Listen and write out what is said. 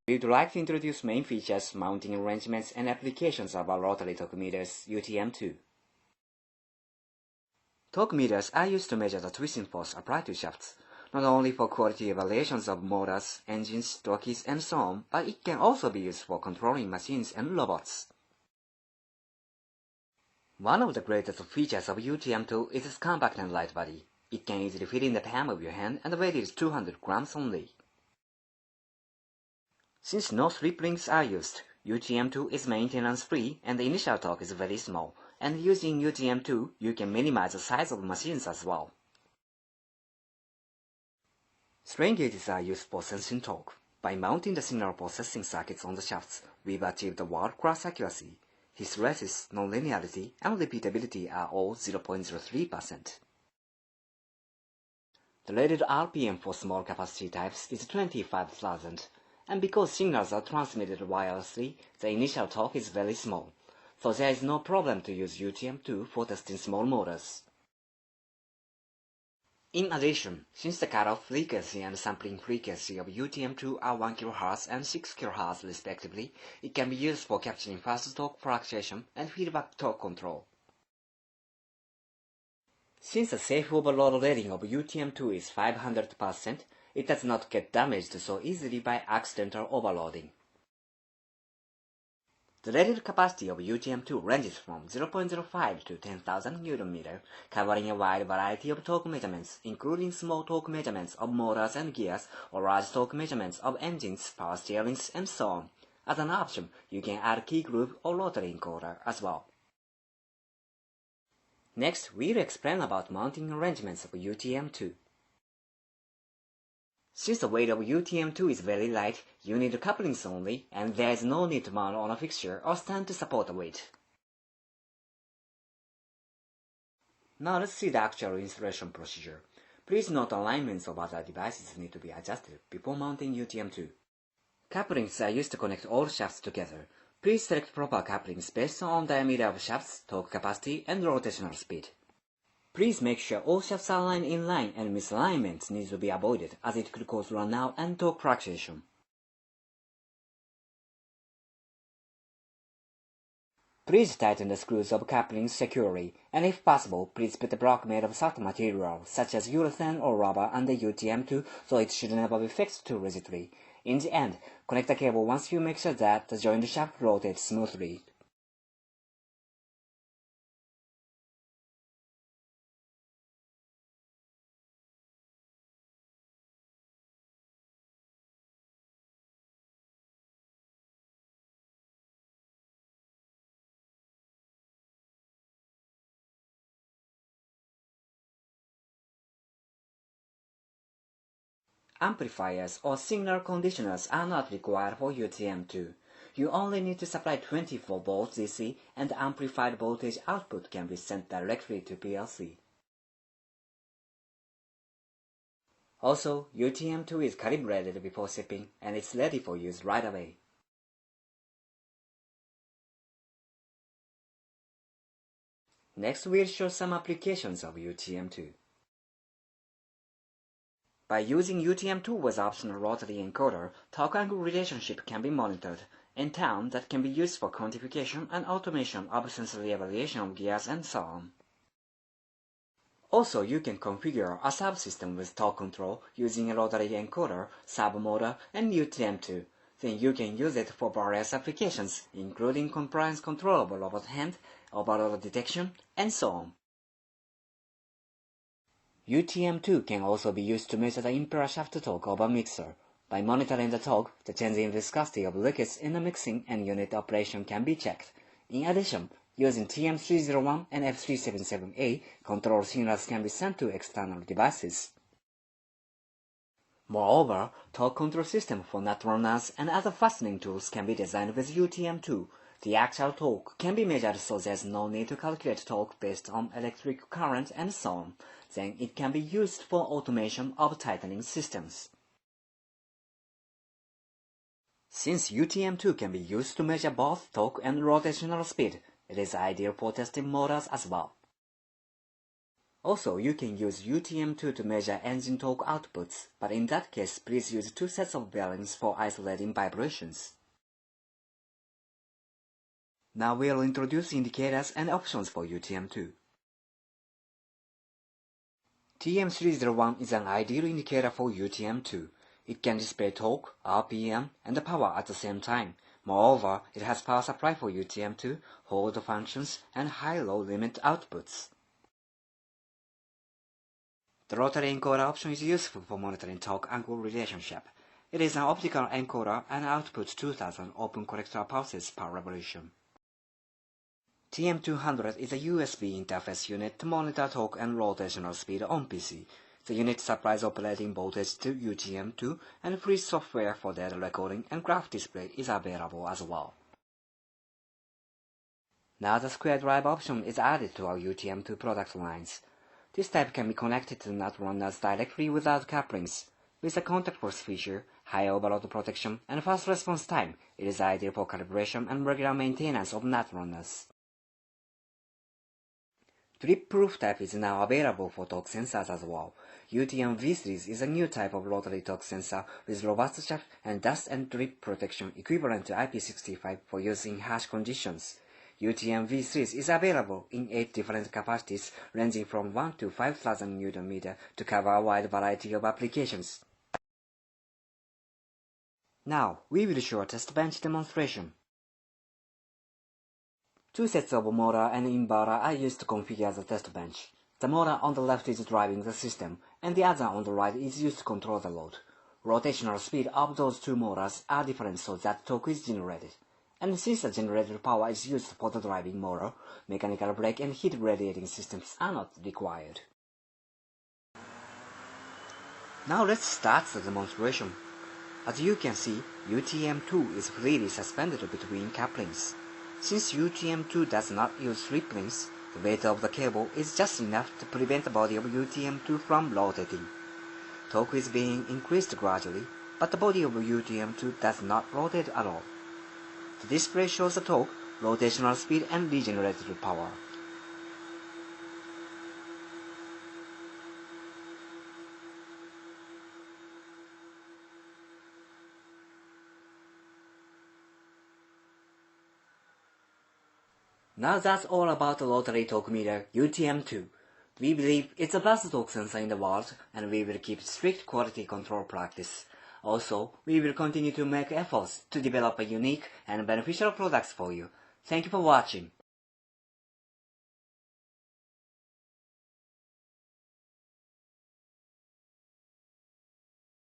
We'd like to introduce main features, mounting arrangements, and applications of our rotary torque meters UTM2. Torque meters are used to measure the twisting force applied to shafts, not only for quality evaluations of motors, engines, torques, and so on, but it can also be used for controlling machines and robots. One of the greatest features of UTM2 is its compact and light body. It can easily fit in the palm of your hand, and the weight is 200 grams only. Since no slip rings are used, UTM2 is maintenance-free and the initial torque is very small, and using UTM2 you can minimize the size of machines as well. Strain gauges are used for sensing torque. By mounting the signal processing circuits on the shafts, we've achieved world-class accuracy. Hysteresis, nonlinearity, and repeatability are all 0.03%. The rated RPM for small capacity types is 25,000, and because signals are transmitted wirelessly, the initial torque is very small, so there is no problem to use UTM2 for testing small motors. In addition, since the cutoff frequency and sampling frequency of UTM2 are 1 kHz and 6 kHz respectively, it can be used for capturing fast torque fluctuation and feedback torque control. Since the safe overload rating of UTM2 is 500%, it does not get damaged so easily by accidental overloading. The rated capacity of UTM2 ranges from 0.05 to 10,000 Nm, covering a wide variety of torque measurements, including small torque measurements of motors and gears, or large torque measurements of engines, power steerings, and so on. As an option, you can add key group or rotary encoder as well. Next, we'll explain about mounting arrangements of UTM2. Since the weight of UTM2 is very light, you need couplings only, and there is no need to mount on a fixture or stand to support the weight. Now let's see the actual installation procedure. Please note alignments of other devices need to be adjusted before mounting UTM2. Couplings are used to connect all shafts together. Please select proper couplings based on diameter of shafts, torque capacity, and rotational speed. Please make sure all shafts are aligned in line and misalignments need to be avoided as it could cause runout and torque fluctuation. Please tighten the screws of couplings securely, and if possible, please put a block made of soft material such as urethane or rubber under UTM2 so it should never be fixed too rigidly. In the end, connect the cable once you make sure that the joint shaft rotates smoothly. Amplifiers or signal conditioners are not required for UTM2. You only need to supply 24 volts DC and the amplified voltage output can be sent directly to PLC. Also, UTM2 is calibrated before shipping and it's ready for use right away. Next, we'll show some applications of UTM2. By using UTM2 with optional rotary encoder, torque angle relationship can be monitored, in turn that can be used for quantification and automation of sensory evaluation of gears and so on. Also, you can configure a subsystem with torque control using a rotary encoder, sub-motor, and UTM2. Then you can use it for various applications, including compliance control of a robot hand, overload detection, and so on. UTM2 can also be used to measure the impeller shaft torque of a mixer. By monitoring the torque, the change in viscosity of liquids in the mixing and unit operation can be checked. In addition, using TM301 and F377A, control signals can be sent to external devices. Moreover, torque control system for nut runners and other fastening tools can be designed with UTM2. The actual torque can be measured so there's no need to calculate torque based on electric current and so on. Then it can be used for automation of tightening systems. Since UTM2 can be used to measure both torque and rotational speed, it is ideal for testing motors as well. Also, you can use UTM2 to measure engine torque outputs, but in that case, please use 2 sets of bearings for isolating vibrations. Now we'll introduce indicators and options for UTM2. TM301 is an ideal indicator for UTM2. It can display torque, RPM, and power at the same time. Moreover, it has power supply for UTM2, hold functions, and high-low limit outputs. The rotary encoder option is useful for monitoring torque angle relationship. It is an optical encoder and outputs 2000 open collector pulses per revolution. TM200 is a USB interface unit to monitor torque and rotational speed on PC. The unit supplies operating voltage to UTM2, and free software for data recording and graph display is available as well. Now the square drive option is added to our UTM2 product lines. This type can be connected to nut runners directly without couplings. With a contactless feature, high overload protection, and fast response time, it is ideal for calibration and regular maintenance of nut runners. Drip-proof type is now available for torque sensors as well. UTM V3 is a new type of rotary torque sensor with robust shaft and dust and drip protection equivalent to IP65 for use in harsh conditions. UTM V3 is available in 8 different capacities ranging from 1 to 5000 Nm to cover a wide variety of applications. Now, we will show a test bench demonstration. 2 sets of motor and inverter are used to configure the test bench. The motor on the left is driving the system, and the other on the right is used to control the load. Rotational speed of those 2 motors are different so that torque is generated. And since the generated power is used for the driving motor, mechanical brake and heat radiating systems are not required. Now let's start the demonstration. As you can see, UTM2 is freely suspended between couplings. Since UTM2 does not use slip rings, the weight of the cable is just enough to prevent the body of UTM2 from rotating. Torque is being increased gradually, but the body of UTM2 does not rotate at all. The display shows the torque, rotational speed, and regenerated power. Now that's all about the rotary torque meter UTM2. We believe it's the best torque sensor in the world, and we will keep strict quality control practice. Also, we will continue to make efforts to develop a unique and beneficial products for you. Thank you for watching.